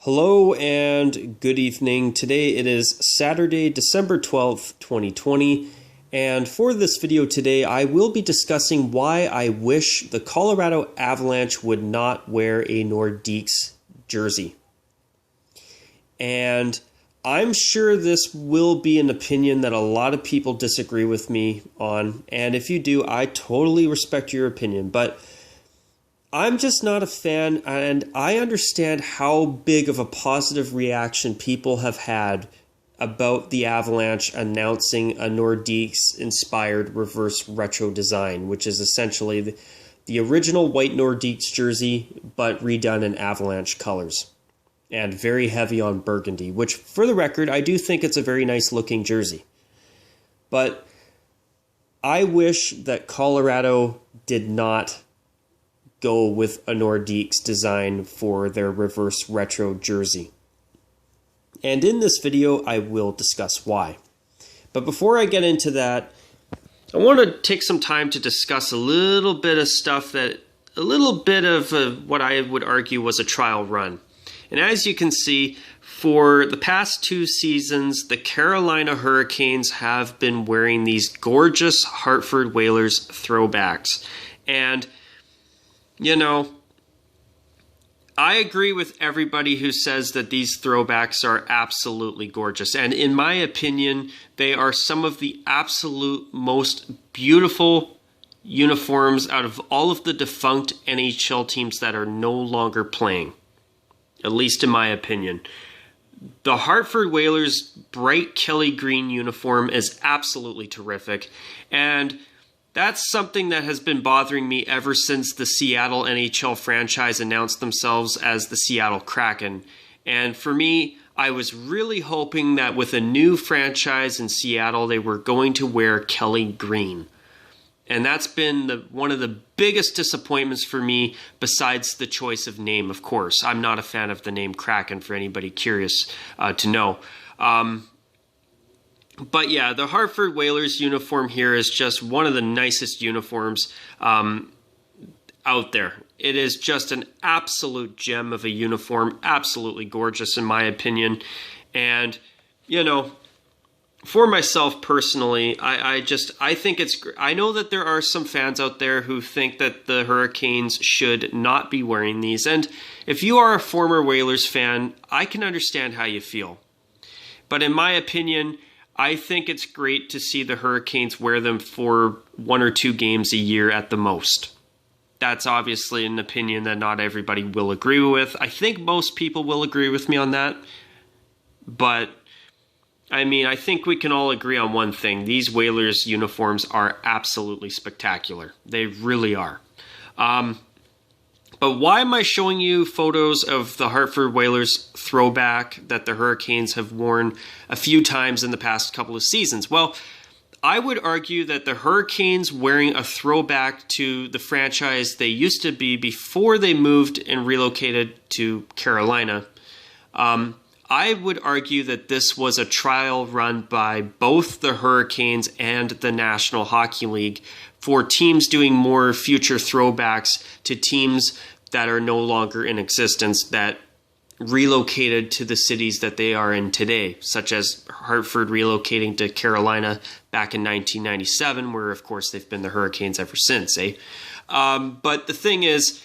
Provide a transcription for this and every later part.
Hello and good evening. Today it is Saturday, December 12th, 2020, and for this video today I will be discussing why I wish the Colorado Avalanche would not wear a Nordiques jersey. And I'm sure this will be an opinion that a lot of people disagree with me on, and if you do, I totally respect your opinion, but I'm just not a fan, and I understand how big of a positive reaction people have had about the Avalanche announcing a Nordiques-inspired reverse retro design, which is essentially the original white Nordiques jersey, but redone in Avalanche colors, and very heavy on burgundy, which, for the record, I do think it's a very nice-looking jersey. But I wish that Colorado did not go with a Nordiques design for their reverse retro jersey. And in this video, I will discuss why. But before I get into that, I want to take some time to discuss a little bit of stuff what I would argue was a trial run. And as you can see, for the past 2 seasons, the Carolina Hurricanes have been wearing these gorgeous Hartford Whalers throwbacks. And you know, I agree with everybody who says that these throwbacks are absolutely gorgeous. And in my opinion, they are some of the absolute most beautiful uniforms out of all of the defunct NHL teams that are no longer playing. At least in my opinion. The Hartford Whalers' bright Kelly green uniform is absolutely terrific. And that's something that has been bothering me ever since the Seattle NHL franchise announced themselves as the Seattle Kraken. And for me, I was really hoping that with a new franchise in Seattle, they were going to wear Kelly green. And that's been one of the biggest disappointments for me, besides the choice of name, of course. I'm not a fan of the name Kraken, for anybody curious to know. But yeah, the Hartford Whalers uniform here is just one of the nicest uniforms out there. It is just an absolute gem of a uniform, absolutely gorgeous in my opinion. And, you know, for myself personally, I think it's great. I know that there are some fans out there who think that the Hurricanes should not be wearing these. And if you are a former Whalers fan, I can understand how you feel. But in my opinion, I think it's great to see the Hurricanes wear them for 1 or 2 games a year at the most. That's obviously an opinion that not everybody will agree with. I think most people will agree with me on that. But, I mean, I think we can all agree on one thing. These Whalers uniforms are absolutely spectacular. They really are. But why am I showing you photos of the Hartford Whalers throwback that the Hurricanes have worn a few times in the past couple of seasons? Well, I would argue that the Hurricanes wearing a throwback to the franchise they used to be before they moved and relocated to Carolina. I would argue that this was a trial run by both the Hurricanes and the National Hockey League for teams doing more future throwbacks to teams that are no longer in existence that relocated to the cities that they are in today, such as Hartford relocating to Carolina back in 1997, where, of course, they've been the Hurricanes ever since. But the thing is,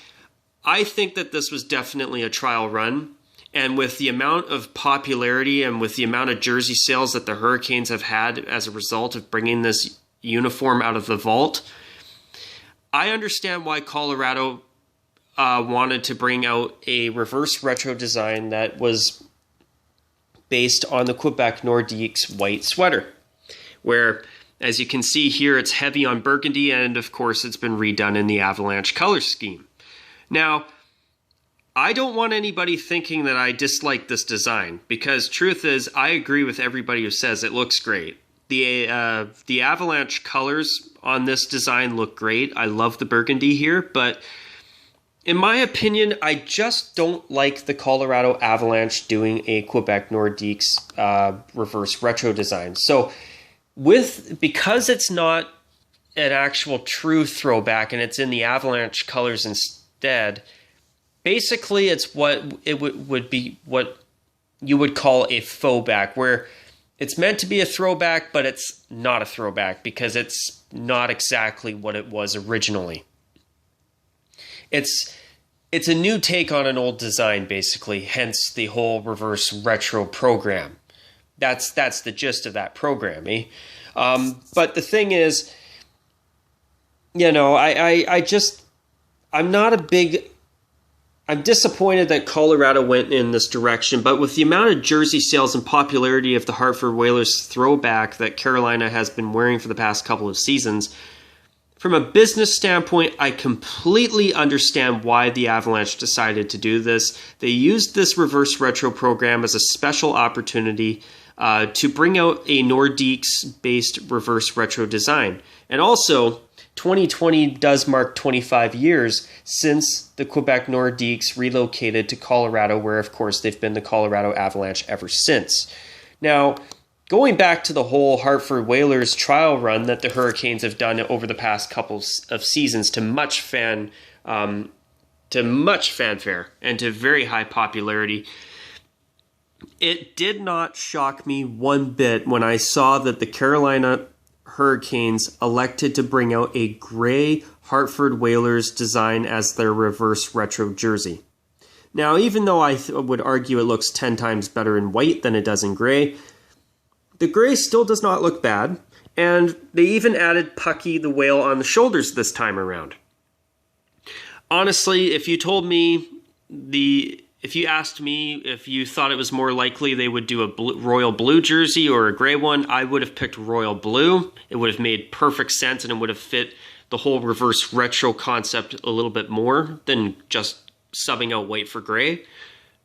I think that this was definitely a trial run. And with the amount of popularity and with the amount of jersey sales that the Hurricanes have had as a result of bringing this uniform out of the vault, I understand why Colorado wanted to bring out a reverse retro design that was based on the Quebec Nordiques white sweater, where, as you can see here, it's heavy on burgundy, and of course it's been redone in the Avalanche color scheme. Now, I don't want anybody thinking that I dislike this design, because truth is, I agree with everybody who says it looks great. The Avalanche colors on this design look great. I love the burgundy here, but in my opinion, I just don't like the Colorado Avalanche doing a Quebec Nordiques reverse retro design. So because it's not an actual true throwback and it's in the Avalanche colors instead, basically it's what it would be what you would call a faux back, where it's meant to be a throwback, but it's not a throwback because it's not exactly what it was originally. It's a new take on an old design, basically, hence the whole reverse retro program. That's the gist of that program, eh? But the thing is, I'm not a big... I'm disappointed that Colorado went in this direction, but with the amount of jersey sales and popularity of the Hartford Whalers throwback that Carolina has been wearing for the past couple of seasons, from a business standpoint, I completely understand why the Avalanche decided to do this. They used this reverse retro program as a special opportunity to bring out a Nordiques-based reverse retro design. And also, 2020 does mark 25 years since the Quebec Nordiques relocated to Colorado, where, of course, they've been the Colorado Avalanche ever since. Now, going back to the whole Hartford Whalers trial run that the Hurricanes have done over the past couple of seasons to much fanfare and to very high popularity, it did not shock me one bit when I saw that the Carolina Hurricanes elected to bring out a gray Hartford Whalers design as their reverse retro jersey. Now, even though I would argue it looks 10 times better in white than it does in gray, the gray still does not look bad, and they even added Pucky the whale on the shoulders this time around. Honestly, if you asked me if you thought it was more likely they would do a royal blue jersey or a gray one, I would have picked royal blue. It would have made perfect sense, and it would have fit the whole reverse retro concept a little bit more than just subbing out white for gray.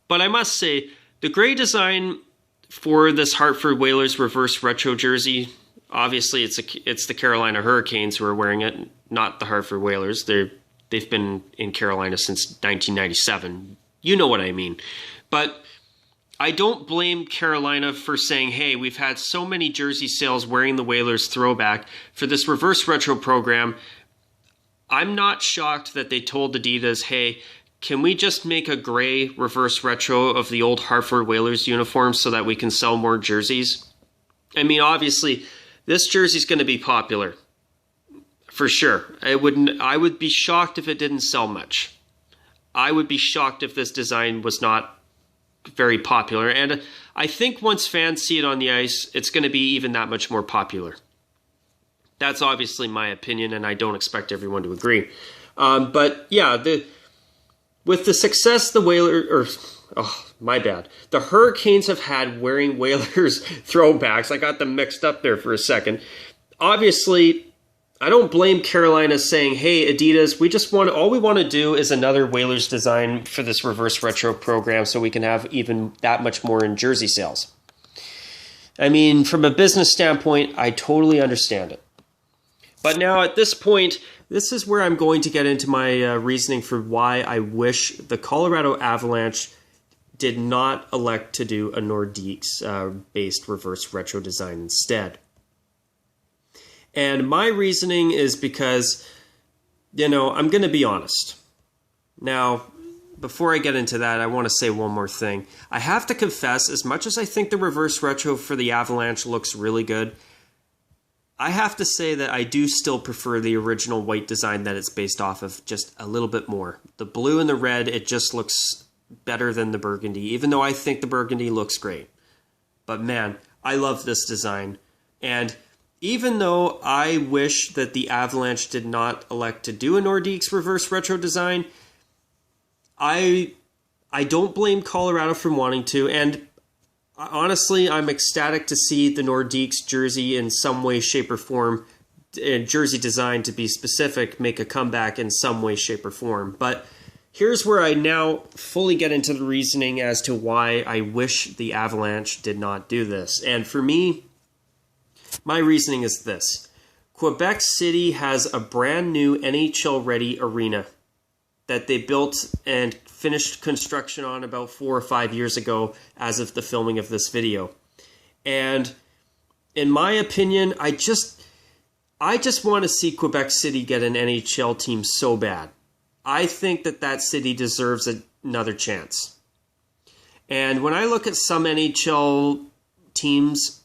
But I must say, the gray design for this Hartford Whalers reverse retro jersey, obviously it's the Carolina Hurricanes who are wearing it, not the Hartford Whalers. They've been in Carolina since 1997. You know what I mean. But I don't blame Carolina for saying, hey, we've had so many jersey sales wearing the Whalers throwback for this reverse retro program. I'm not shocked that they told Adidas, hey, can we just make a gray reverse retro of the old Hartford Whalers uniform so that we can sell more jerseys? I mean, obviously, this jersey's going to be popular. For sure. I would be shocked if it didn't sell much. I would be shocked if this design was not very popular. And I think once fans see it on the ice, it's going to be even that much more popular. That's obviously my opinion, and I don't expect everyone to agree. But yeah, with the success the the Hurricanes have had wearing Whalers throwbacks, I got them mixed up there for a second. Obviously, I don't blame Carolina saying, hey, Adidas, all we want to do is another Whalers design for this reverse retro program so we can have even that much more in jersey sales. I mean, from a business standpoint, I totally understand it. But now at this point, this is where I'm going to get into my reasoning for why I wish the Colorado Avalanche did not elect to do a Nordiques-based reverse retro design instead. And my reasoning is because, I'm going to be honest. Now, before I get into that, I want to say one more thing. I have to confess, as much as I think the reverse retro for the Avalanche looks really good, I have to say that I do still prefer the original white design that it's based off of just a little bit more. The blue and the red, it just looks better than the burgundy, even though I think the burgundy looks great. But man, I love this design. And even though I wish that the Avalanche did not elect to do a Nordiques reverse retro design, I don't blame Colorado for wanting to, and honestly, I'm ecstatic to see the Nordiques jersey in some way, shape, or form, jersey design to be specific, make a comeback in some way, shape, or form. But here's where I now fully get into the reasoning as to why I wish the Avalanche did not do this. And for me, my reasoning is this. Quebec City has a brand new NHL-ready arena that they built and finished construction on about 4 or 5 years ago as of the filming of this video. And in my opinion, I just want to see Quebec City get an NHL team so bad. I think that city deserves another chance. And when I look at some NHL teams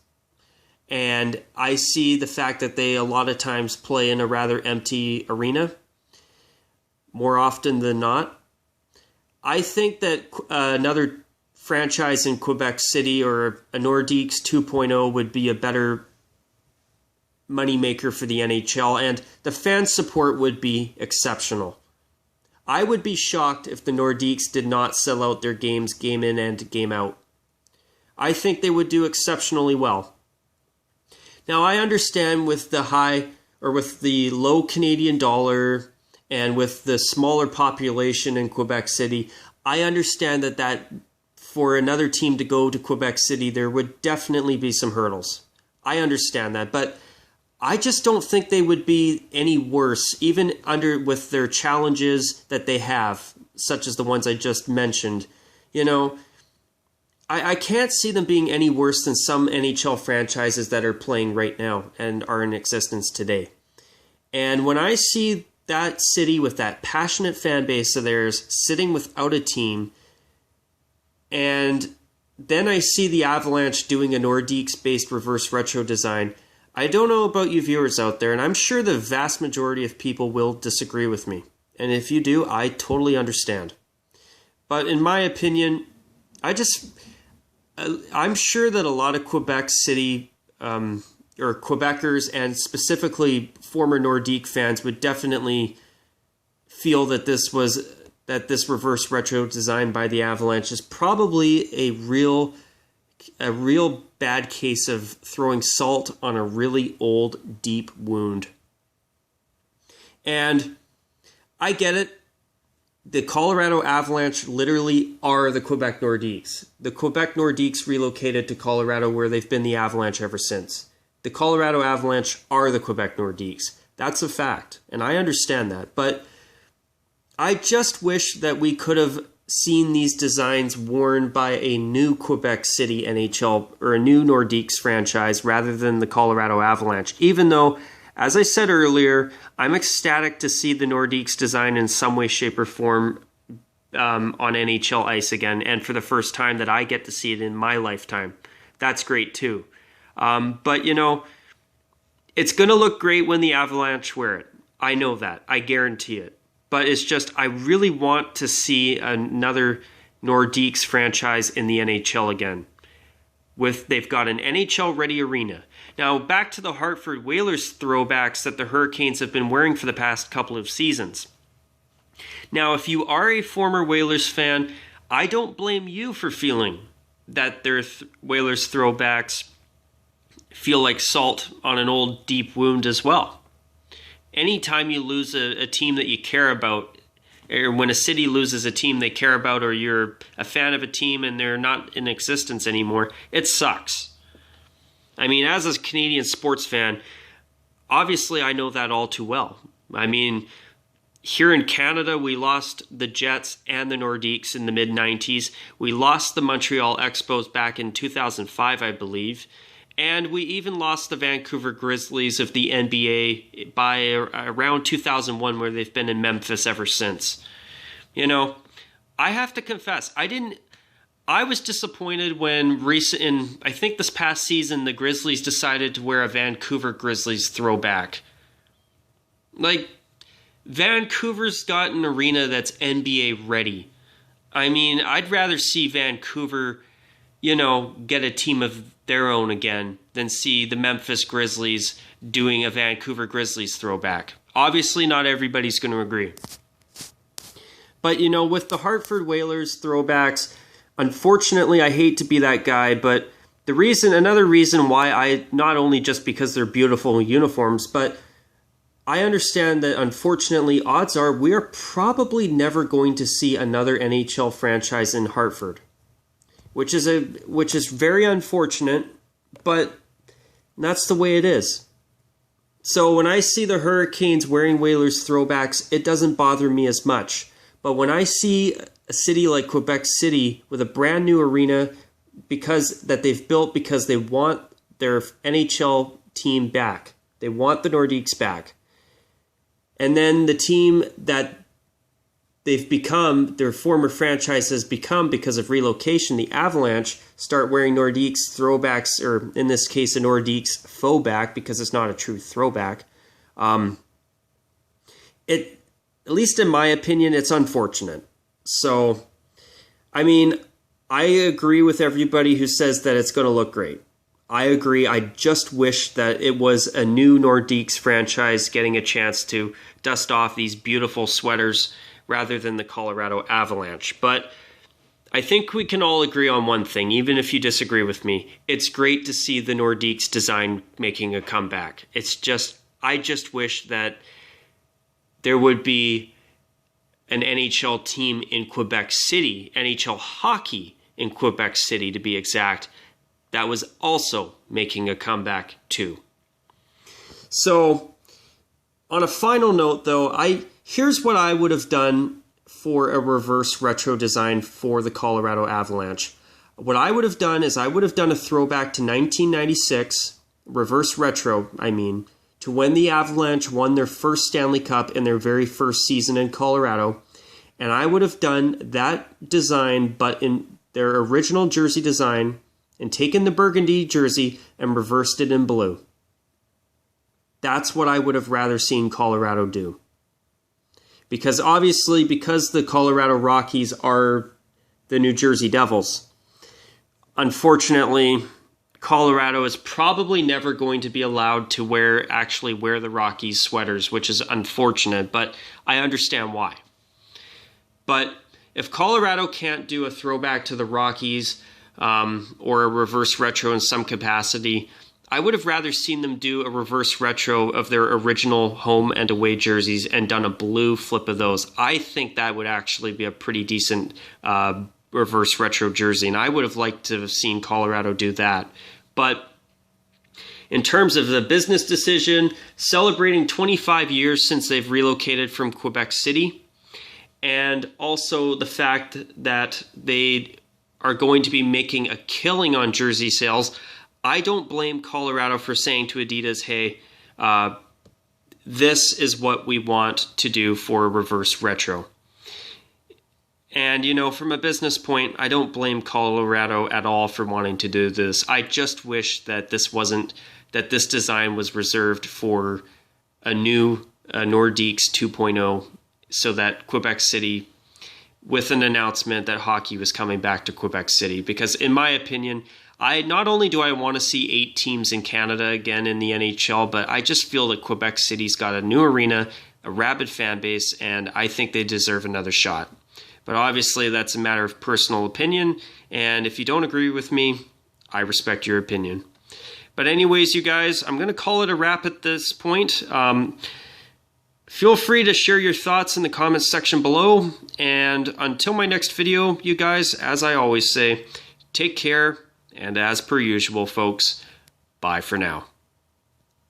and I see the fact that they a lot of times play in a rather empty arena, more often than not, I think that another franchise in Quebec City or a Nordiques 2.0 would be a better moneymaker for the NHL, and the fan support would be exceptional. I would be shocked if the Nordiques did not sell out their games game in and game out. I think they would do exceptionally well. Now, I understand with the low Canadian dollar and with the smaller population in Quebec City, I understand that for another team to go to Quebec City, there would definitely be some hurdles. I understand that, but I just don't think they would be any worse, even with their challenges that they have, such as the ones I just mentioned. You know, I can't see them being any worse than some NHL franchises that are playing right now and are in existence today. And when I see that city with that passionate fan base of theirs sitting without a team, and then I see the Avalanche doing a Nordiques-based reverse retro design, I don't know about you viewers out there, and I'm sure the vast majority of people will disagree with me. And if you do, I totally understand. But in my opinion, I'm sure that a lot of Quebec City or Quebecers and specifically former Nordique fans would definitely feel that this reverse retro design by the Avalanche is probably a real bad case of throwing salt on a really old, deep wound. And I get it. The Colorado Avalanche literally are the Quebec Nordiques. The Quebec Nordiques relocated to Colorado, where they've been the Avalanche ever since. The Colorado Avalanche are the Quebec Nordiques. That's a fact, and I understand that. But I just wish that we could have seen these designs worn by a new Quebec City NHL or a new Nordiques franchise rather than the Colorado Avalanche, even though, as I said earlier, I'm ecstatic to see the Nordiques design in some way, shape, or form on NHL ice again, and for the first time that I get to see it in my lifetime. That's great too. But, you know, it's going to look great when the Avalanche wear it. I know that. I guarantee it. But it's just, I really want to see another Nordiques franchise in the NHL again. They've got an NHL-ready arena. Now, back to the Hartford Whalers throwbacks that the Hurricanes have been wearing for the past couple of seasons. Now, if you are a former Whalers fan, I don't blame you for feeling that their Whalers throwbacks feel like salt on an old, deep wound as well. Anytime you lose a team that you care about, or when a city loses a team they care about, or you're a fan of a team and they're not in existence anymore, it sucks. I mean, as a Canadian sports fan, obviously I know that all too well. I mean, here in Canada, we lost the Jets and the Nordiques in the mid-90s. We lost the Montreal Expos back in 2005, I believe. And we even lost the Vancouver Grizzlies of the NBA by around 2001, where they've been in Memphis ever since. You know, I have to confess, I was disappointed when I think this past season, the Grizzlies decided to wear a Vancouver Grizzlies throwback. Like, Vancouver's got an arena that's NBA ready. I mean, I'd rather see Vancouver, you know, get a team of their own again than see the Memphis Grizzlies doing a Vancouver Grizzlies throwback. Obviously, not everybody's going to agree. But, you know, with the Hartford Whalers throwbacks, unfortunately, I hate to be that guy, but another reason why not only just because they're beautiful uniforms, but I understand that unfortunately, odds are we are probably never going to see another NHL franchise in Hartford. Which is very unfortunate, but that's the way it is. So when I see the Hurricanes wearing Whalers throwbacks, it doesn't bother me as much. But when I see a city like Quebec City with a brand new arena that they've built because they want their NHL team back, they want the Nordiques back, and then the team that their former franchise has become, because of relocation, the Avalanche start wearing Nordiques throwbacks, or in this case, a Nordiques faux back, because it's not a true throwback. At least in my opinion, it's unfortunate. So, I mean, I agree with everybody who says that it's going to look great. I agree. I just wish that it was a new Nordiques franchise getting a chance to dust off these beautiful sweaters rather than the Colorado Avalanche. But I think we can all agree on one thing, even if you disagree with me. It's great to see the Nordiques design making a comeback. I just wish that there would be an NHL team in Quebec City, NHL hockey in Quebec City to be exact, that was also making a comeback too. So, on a final note though, here's what I would have done for a reverse retro design for the Colorado Avalanche. What I would have done is I would have done a throwback to 1996, reverse retro, to when the Avalanche won their first Stanley Cup in their very first season in Colorado. And I would have done that design, but in their original jersey design, and taken the burgundy jersey and reversed it in blue. That's what I would have rather seen Colorado do. Because obviously, because the Colorado Rockies are the New Jersey Devils, unfortunately, Colorado is probably never going to be allowed to actually wear the Rockies sweaters, which is unfortunate, but I understand why. But if Colorado can't do a throwback to the Rockies or a reverse retro in some capacity, I would have rather seen them do a reverse retro of their original home and away jerseys and done a blue flip of those. I think that would actually be a pretty decent reverse retro jersey, and I would have liked to have seen Colorado do that. But in terms of the business decision, celebrating 25 years since they've relocated from Quebec City, and also the fact that they are going to be making a killing on jersey sales, I don't blame Colorado for saying to Adidas, hey, this is what we want to do for a reverse retro. And, from a business point, I don't blame Colorado at all for wanting to do this. I just wish that this design was reserved for a new Nordiques 2.0, so that Quebec City, with an announcement that hockey was coming back to Quebec City. Because in my opinion, not only do I want to see 8 teams in Canada again in the NHL, but I just feel that Quebec City's got a new arena, a rabid fan base, and I think they deserve another shot. But obviously that's a matter of personal opinion, and if you don't agree with me, I respect your opinion. But anyways, you guys, I'm going to call it a wrap at this point. Feel free to share your thoughts in the comments section below, and until my next video, you guys, as I always say, take care, and as per usual, folks, bye for now.